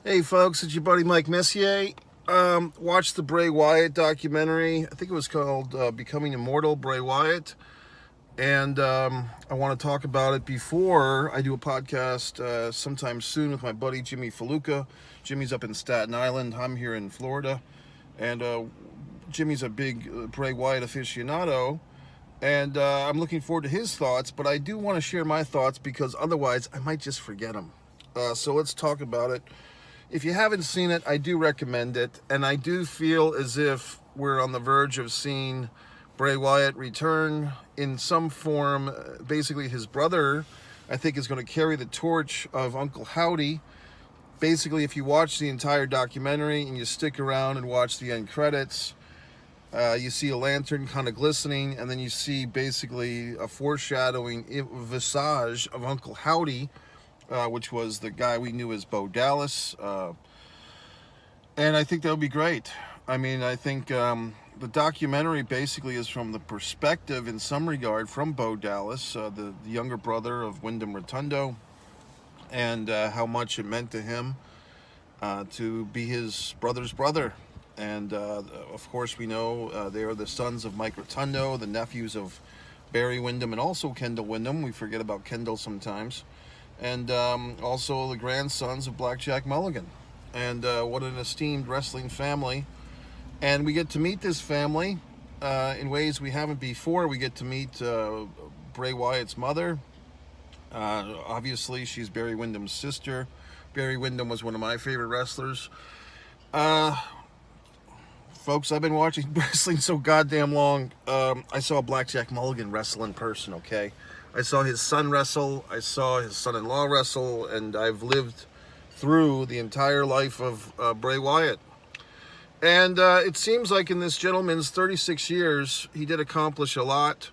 Hey folks, it's your buddy Mike Messier. Watched the Bray Wyatt documentary. I think it was called Becoming Immortal, Bray Wyatt. And I want to talk about it before I do a podcast sometime soon with my buddy Jimmy Faluca. Jimmy's up in Staten Island. I'm here in Florida. And Jimmy's a big Bray Wyatt aficionado. And I'm looking forward to his thoughts, but I do want to share my thoughts because otherwise I might just forget them. So let's talk about it. If you haven't seen it, I do recommend it, and I do feel as if we're on the verge of seeing Bray Wyatt return in some form. Basically, his brother, I think, is going to carry the torch of Uncle Howdy. Basically, if you watch the entire documentary and you stick around and watch the end credits, you see a lantern kind of glistening, and then you see basically a foreshadowing visage of Uncle Howdy, which was the guy we knew as Bo Dallas. And I think that would be great. I mean, I think the documentary basically is from the perspective, in some regard, from Bo Dallas, the younger brother of Wyndham Rotundo, and how much it meant to him to be his brother's brother. And of course, we know they are the sons of Mike Rotundo, the nephews of Barry Windham, and also Kendall Windham. We forget about Kendall sometimes. And also the grandsons of Blackjack Mulligan. And what an esteemed wrestling family. And we get to meet this family in ways we haven't before. We get to meet Bray Wyatt's mother. Obviously, she's Barry Windham's sister. Barry Windham was one of my favorite wrestlers. Folks, I've been watching wrestling so goddamn long. I saw Blackjack Mulligan wrestle in person, okay? I saw his son wrestle, I saw his son-in-law wrestle, and I've lived through the entire life of Bray Wyatt. And it seems like in this gentleman's 36 years, he did accomplish a lot.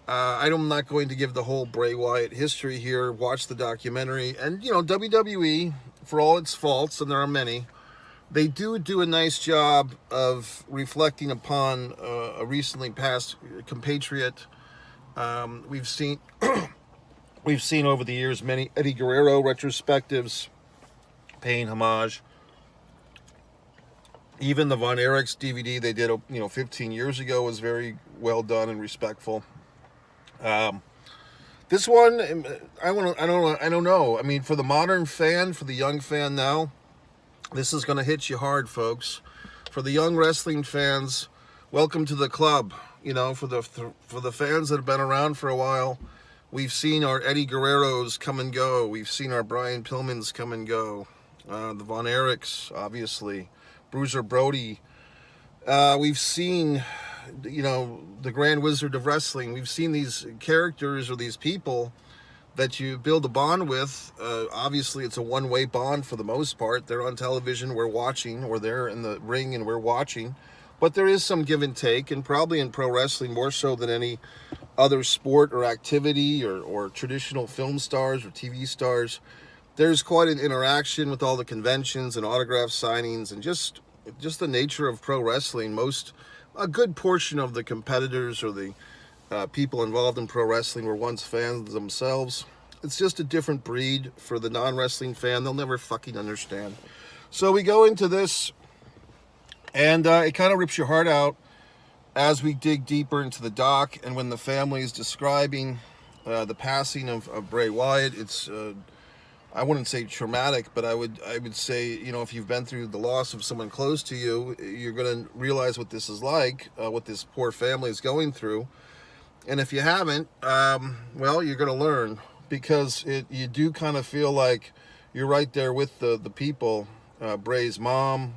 I'm not going to give the whole Bray Wyatt history here. Watch the documentary. And, you know, WWE, for all its faults, and there are many, they do a nice job of reflecting upon a recently passed compatriot. We've seen over the years many Eddie Guerrero retrospectives paying homage. Even the Von Erichs DVD they did 15 years ago was very well done and respectful. This one, I don't know. I mean, for the modern fan, for the young fan now, this is going to hit you hard, folks. For the young wrestling fans, welcome to the club. You know, for the fans that have been around for a while, we've seen our Eddie Guerreros come and go. We've seen our Brian Pillmans come and go. The Von Erichs, obviously. Bruiser Brody. We've seen, the Grand Wizard of Wrestling. We've seen these characters or these people that you build a bond with. Obviously, it's a one-way bond for the most part. They're on television, we're watching, or they're in the ring and we're watching. But there is some give and take, and probably in pro wrestling more so than any other sport or activity or traditional film stars or TV stars. There's quite an interaction with all the conventions and autograph signings and just the nature of pro wrestling. A good portion of the competitors or the people involved in pro wrestling were once fans themselves. It's just a different breed for the non-wrestling fan. They'll never fucking understand. So we go into this, and it kind of rips your heart out as we dig deeper into the doc. And when the family is describing the passing of Bray Wyatt, it's I wouldn't say traumatic, but I would say, if you've been through the loss of someone close to you, you're going to realize what this is like, what this poor family is going through. And if you haven't, well, you're going to learn, because you do kind of feel like you're right there with the people. Bray's mom,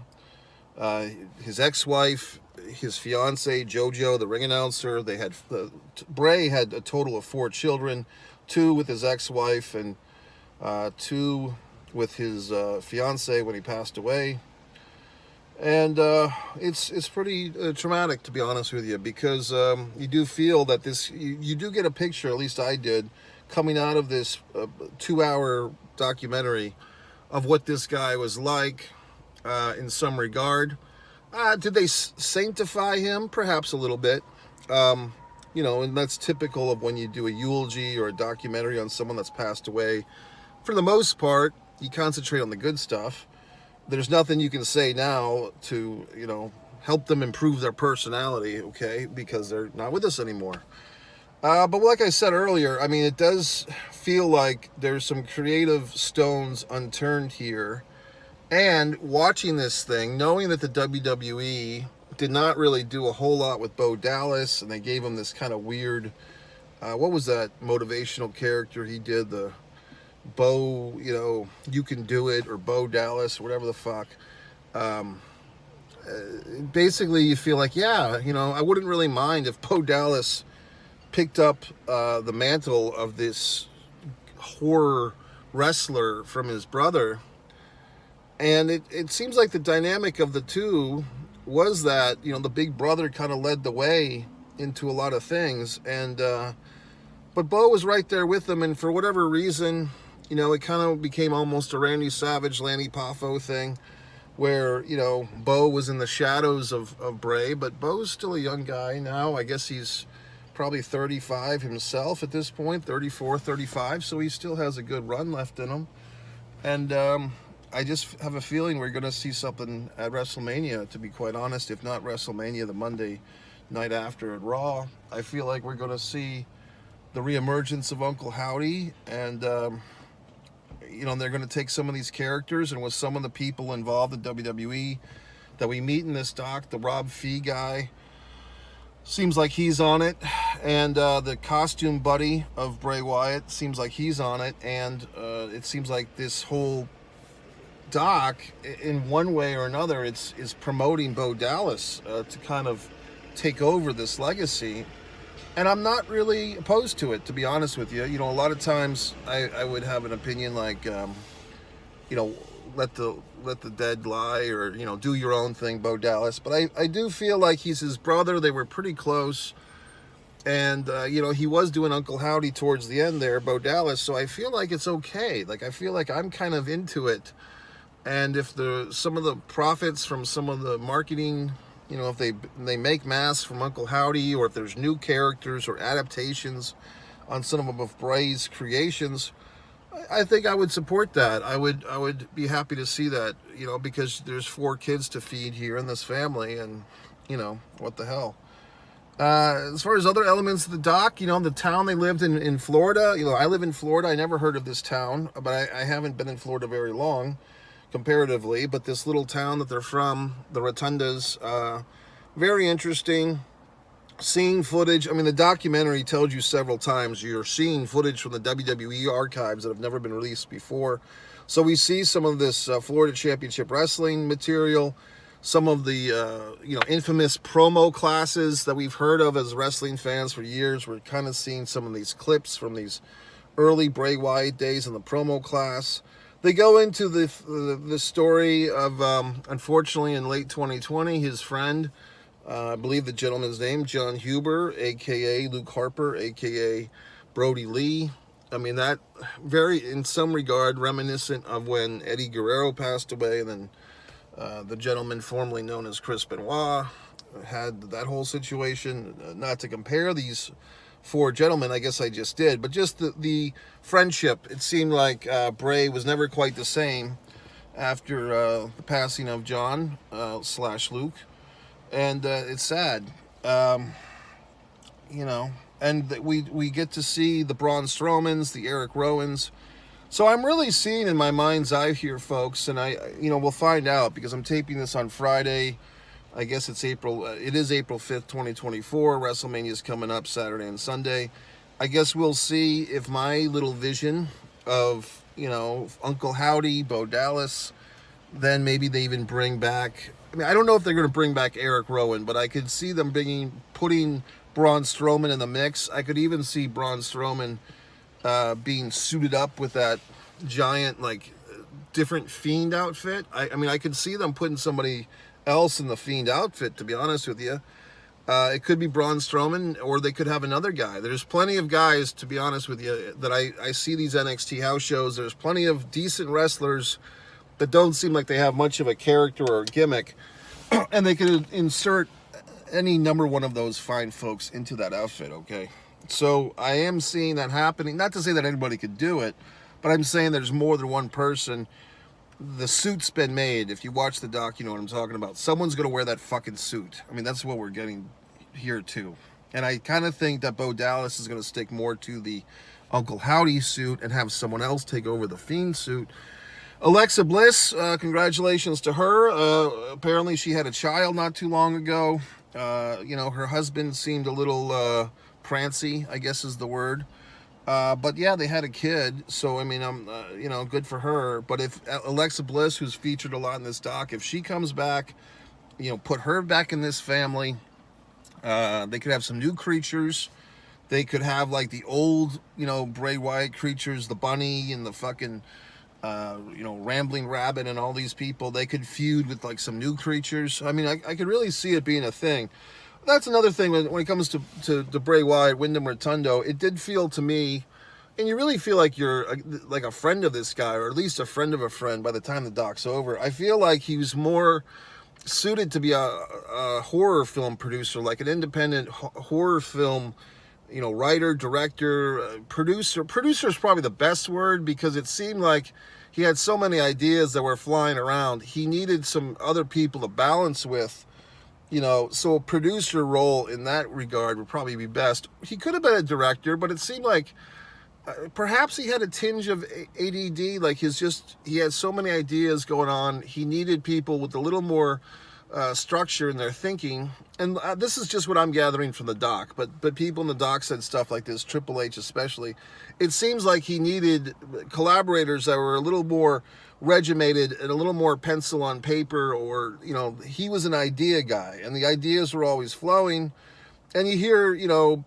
his ex-wife, his fiance JoJo, the ring announcer. Bray had a total of 4 children, 2 with his ex-wife and 2 with his fiance when he passed away. And it's pretty traumatic, to be honest with you, because you do feel that you do get a picture, at least I did, coming out of this 2-hour documentary of what this guy was like in some regard. Did they sanctify him? Perhaps a little bit. And that's typical of when you do a eulogy or a documentary on someone that's passed away. For the most part, you concentrate on the good stuff. there's nothing you can say now to, help them improve their personality, okay, because they're not with us anymore. But like I said earlier, I mean, it does feel like there's some creative stones unturned here. And watching this thing, knowing that the WWE did not really do a whole lot with Bo Dallas, and they gave him this kind of weird, what was that motivational character he did? The Bo, you can do it, or Bo Dallas, or whatever the fuck. Basically, you feel like, yeah, I wouldn't really mind if Bo Dallas picked up the mantle of this horror wrestler from his brother. And it seems like the dynamic of the two was that, the big brother kind of led the way into a lot of things. And but Bo was right there with them, and for whatever reason, it kind of became almost a Randy Savage, Lanny Poffo thing, where, Bo was in the shadows of Bray, but Bo's still a young guy now. I guess he's probably 35 himself at this point, 34, 35, so he still has a good run left in him. And I just have a feeling we're going to see something at WrestleMania, to be quite honest, if not WrestleMania, the Monday night after at Raw. I feel like we're going to see the reemergence of Uncle Howdy, and they're going to take some of these characters, and with some of the people involved in WWE that we meet in this doc, the Rob Fee guy, seems like he's on it, and the costume buddy of Bray Wyatt seems like he's on it, and it seems like this whole doc, in one way or another, is promoting Bo Dallas to kind of take over this legacy. And I'm not really opposed to it, to be honest with you. A lot of times I would have an opinion like, let the dead lie, or, do your own thing, Bo Dallas. But I do feel like he's his brother. They were pretty close. And, he was doing Uncle Howdy towards the end there, Bo Dallas. So I feel like it's okay. Like, I feel like I'm kind of into it. And if some of the profits from some of the marketing, if they make masks from Uncle Howdy, or if there's new characters or adaptations on some of Bray's creations, I think I would support that. I would be happy to see that, because there's 4 kids to feed here in this family, and, what the hell. As far as other elements of the doc, the town they lived in Florida, I live in Florida. I never heard of this town, but I haven't been in Florida very long, comparatively, but this little town that they're from, the Rotundas, very interesting. Seeing footage, the documentary tells you several times you're seeing footage from the WWE archives that have never been released before. So we see some of this Florida Championship Wrestling material, some of the infamous promo classes that we've heard of as wrestling fans for years. We're kind of seeing some of these clips from these early Bray Wyatt days in the promo class. They go into the story of, unfortunately, in late 2020, his friend, I believe the gentleman's name, John Huber, a.k.a. Luke Harper, a.k.a. Brody Lee. That very, in some regard, reminiscent of when Eddie Guerrero passed away, and then the gentleman formerly known as Chris Benoit had that whole situation. Not to compare these 4 gentlemen, I guess I just did, but just the friendship. It seemed like Bray was never quite the same after the passing of John / Luke, and it's sad, and we get to see the Braun Strowmans, the Eric Rowans. So I'm really seeing in my mind's eye here, folks, and we'll find out, because I'm taping this on Friday. I guess it is April 5th, 2024. WrestleMania is coming up Saturday and Sunday. I guess we'll see if my little vision of, Uncle Howdy, Bo Dallas, then maybe they even bring back, I don't know if they're going to bring back Eric Rowan, but I could see them putting Braun Strowman in the mix. I could even see Braun Strowman being suited up with that giant, different Fiend outfit. I could see them putting somebody else in the Fiend outfit, to be honest with you. It could be Braun Strowman, or they could have another guy. There's plenty of guys, to be honest with you, that I see these NXT house shows. There's plenty of decent wrestlers that don't seem like they have much of a character or a gimmick, and they could insert any number one of those fine folks into that outfit, okay? So I am seeing that happening. Not to say that anybody could do it, but I'm saying there's more than one person the suit's been made. If you watch the doc, you know what I'm talking about. Someone's going to wear that fucking suit. I mean, that's what we're getting here, too. And I kind of think that Bo Dallas is going to stick more to the Uncle Howdy suit and have someone else take over the Fiend suit. Alexa Bliss, congratulations to her. Apparently she had a child not too long ago. You know, her husband seemed a little prancy, I guess is the word. But yeah, they had a kid, so I mean, you know, good for her. But if Alexa Bliss, who's featured a lot in this doc, if she comes back, you know, put her back in this family, they could have some new creatures. They could have like the old, you know, Bray Wyatt creatures, the bunny and the fucking, you know, rambling rabbit and all these people. They could feud with like some new creatures. I mean, I could really see it being a thing. That's another thing when it comes to Bray Wyatt, Wyndham Rotundo. It did feel to me, and you really feel like you're like a friend of this guy, or at least a friend of a friend by the time the doc's over. I feel like he was more suited to be a horror film producer, like an independent horror film, you know, writer, director, producer. Producer is probably the best word, because it seemed like he had so many ideas that were flying around. He needed some other people to balance with. You know, so a producer role in that regard would probably be best. He could have been a director, but it seemed like perhaps he had a tinge of ADD. Like he had so many ideas going on. He needed people with a little more structure in their thinking. And this is just what I'm gathering from the doc. But people in the doc said stuff like this, Triple H especially. It seems like he needed collaborators that were a little more regimented and a little more pencil on paper, or, you know, he was an idea guy and the ideas were always flowing. And you hear, you know,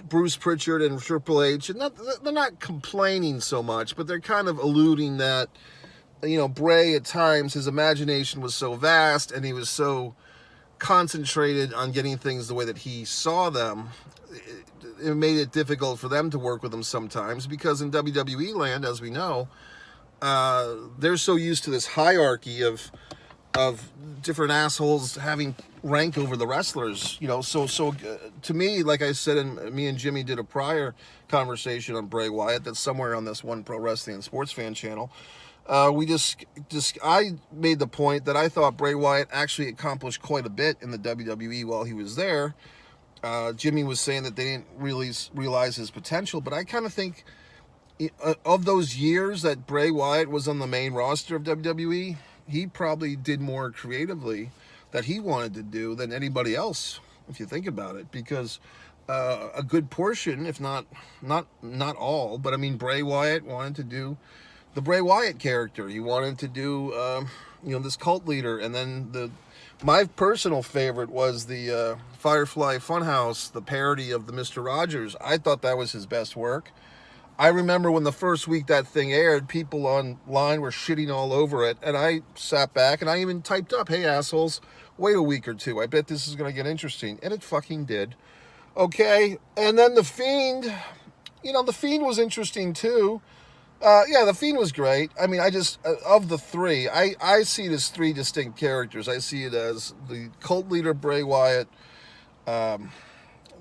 Bruce Pritchard and Triple H, and they're not complaining so much, but they're kind of alluding that, you know, Bray at times, his imagination was so vast and he was so concentrated on getting things the way that he saw them. It made it difficult for them to work with him sometimes, because in WWE land, as we know, they're so used to this hierarchy of different assholes having rank over the wrestlers, you know. So to me, like I said, and me and Jimmy did a prior conversation on Bray Wyatt that's somewhere on this One Pro Wrestling and Sports Fan channel. I made the point that I thought Bray Wyatt actually accomplished quite a bit in the WWE while he was there. Jimmy was saying that they didn't really realize his potential, but I kind of think of those years that Bray Wyatt was on the main roster of WWE, he probably did more creatively that he wanted to do than anybody else, if you think about it, because a good portion, if not all, but I mean, Bray Wyatt wanted to do the Bray Wyatt character. He wanted to do, you know, this cult leader. And then my personal favorite was the Firefly Funhouse, the parody of the Mr. Rogers. I thought that was his best work. I remember when the first week that thing aired, people online were shitting all over it, and I sat back and I even typed up, "Hey assholes, wait a week or two. I bet this is going to get interesting." And it fucking did. Okay, and then The Fiend, you know, The Fiend was interesting too. Yeah, The Fiend was great. I mean, I just, of the three, I see it as three distinct characters. I see it as the cult leader Bray Wyatt,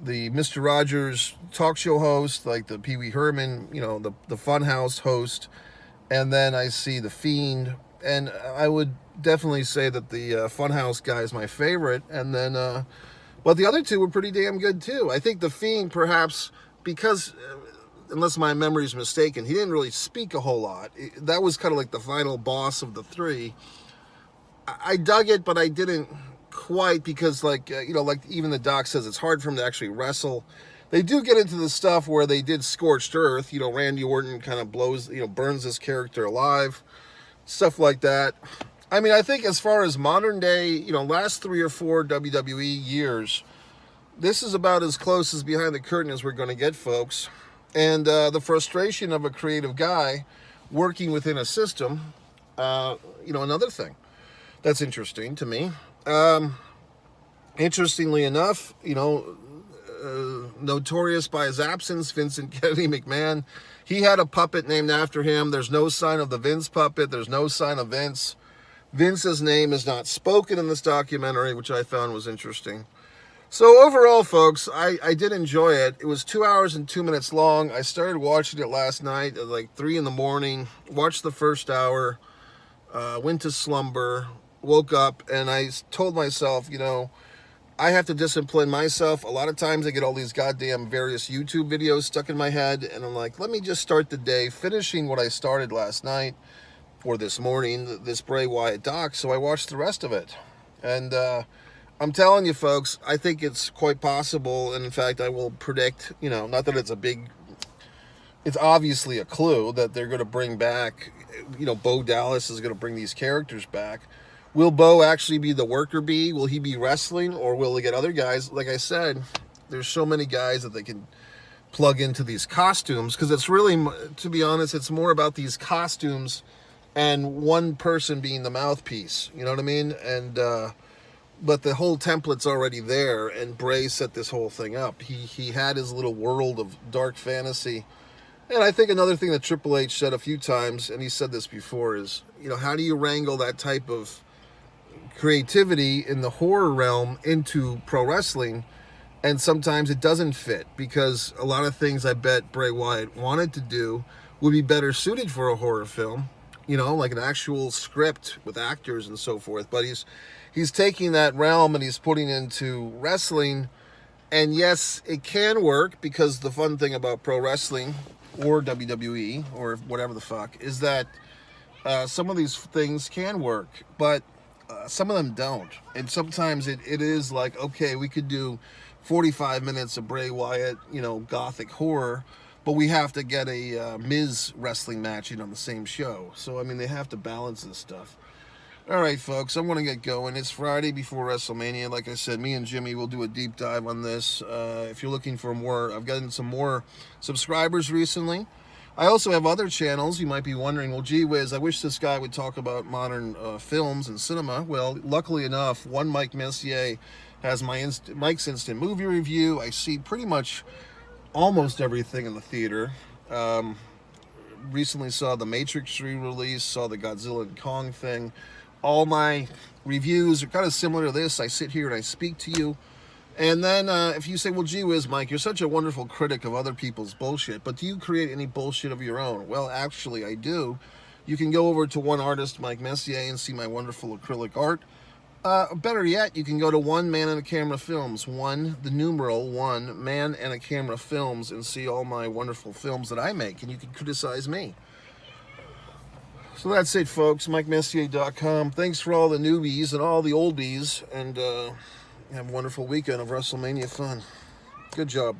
the Mr. Rogers talk show host, like the Pee Wee Herman, you know, the Funhouse host, and then I see The Fiend, and I would definitely say that the Funhouse guy is my favorite, and then, but the other two were pretty damn good too. I think The Fiend, perhaps, because, unless my memory is mistaken, he didn't really speak a whole lot. That was kind of like the final boss of the three. I dug it, but I didn't quite, because like you know, like even the doc says, it's hard for him to actually wrestle. They do get into the stuff where they did Scorched Earth, you know, Randy Orton kind of burns this character alive, stuff like that. I mean, I think as far as modern day, you know, last 3 or 4 WWE years, this is about as close as behind the curtain as we're going to get, folks. And the frustration of a creative guy working within a system, you know, another thing that's interesting to me. Interestingly enough, you know, notorious by his absence, Vincent Kennedy McMahon, he had a puppet named after him. There's no sign of the Vince puppet. There's no sign of Vince. Vince's name is not spoken in this documentary, which I found was interesting. So overall, folks, I did enjoy it. It was 2 hours and 2 minutes long. I started watching it last night at like 3 in the morning, watched the first hour. went to slumber, woke up, and I told myself, you know, I have to discipline myself. A lot of times I get all these goddamn various YouTube videos stuck in my head, and I'm like, let me just start the day finishing what I started last night or this morning, this Bray Wyatt doc. So I watched the rest of it. And I'm telling you, folks, I think it's quite possible. And in fact, I will predict, you know, not that it's a big, it's obviously a clue that they're going to bring back, you know, Bo Dallas is going to bring these characters back. Will Bo actually be the worker bee? Will he be wrestling, or will they get other guys? Like I said, there's so many guys that they can plug into these costumes, because it's really, to be honest, it's more about these costumes and one person being the mouthpiece. You know what I mean? And but the whole template's already there, and Bray set this whole thing up. He had his little world of dark fantasy. And I think another thing that Triple H said a few times, and he said this before, is, you know, how do you wrangle that type of creativity in the horror realm into pro wrestling? And sometimes it doesn't fit, because a lot of things I bet Bray Wyatt wanted to do would be better suited for a horror film, you know, like an actual script with actors and so forth. But he's taking that realm and he's putting it into wrestling. And yes, it can work, because the fun thing about pro wrestling or WWE or whatever the fuck is that some of these things can work, but some of them don't. And sometimes it is like, okay, we could do 45 minutes of Bray Wyatt, you know, gothic horror, but we have to get a Miz wrestling match in on the same show. So, I mean, they have to balance this stuff. All right, folks, I'm going to get going. It's Friday before WrestleMania. Like I said, me and Jimmy will do a deep dive on this. If you're looking for more, I've gotten some more subscribers recently. I also have other channels. You might be wondering, well, gee whiz, I wish this guy would talk about modern films and cinema. Well, luckily enough, one Mike Messier has Mike's Instant Movie Review. I see pretty much almost everything in the theater. Recently saw the Matrix re-release, saw the Godzilla and Kong thing. All my reviews are kind of similar to this. I sit here and I speak to you. And then if you say, well, gee whiz, Mike, you're such a wonderful critic of other people's bullshit, but do you create any bullshit of your own? Well, actually, I do. You can go over to one artist, Mike Messier, and see my wonderful acrylic art. Better yet, you can go to One Man and a Camera Films, one Man and a Camera Films, and see all my wonderful films that I make, and you can criticize me. So that's it, folks. MikeMessier.com. Thanks for all the newbies and all the oldies, and have a wonderful weekend of WrestleMania fun. Good job, bro.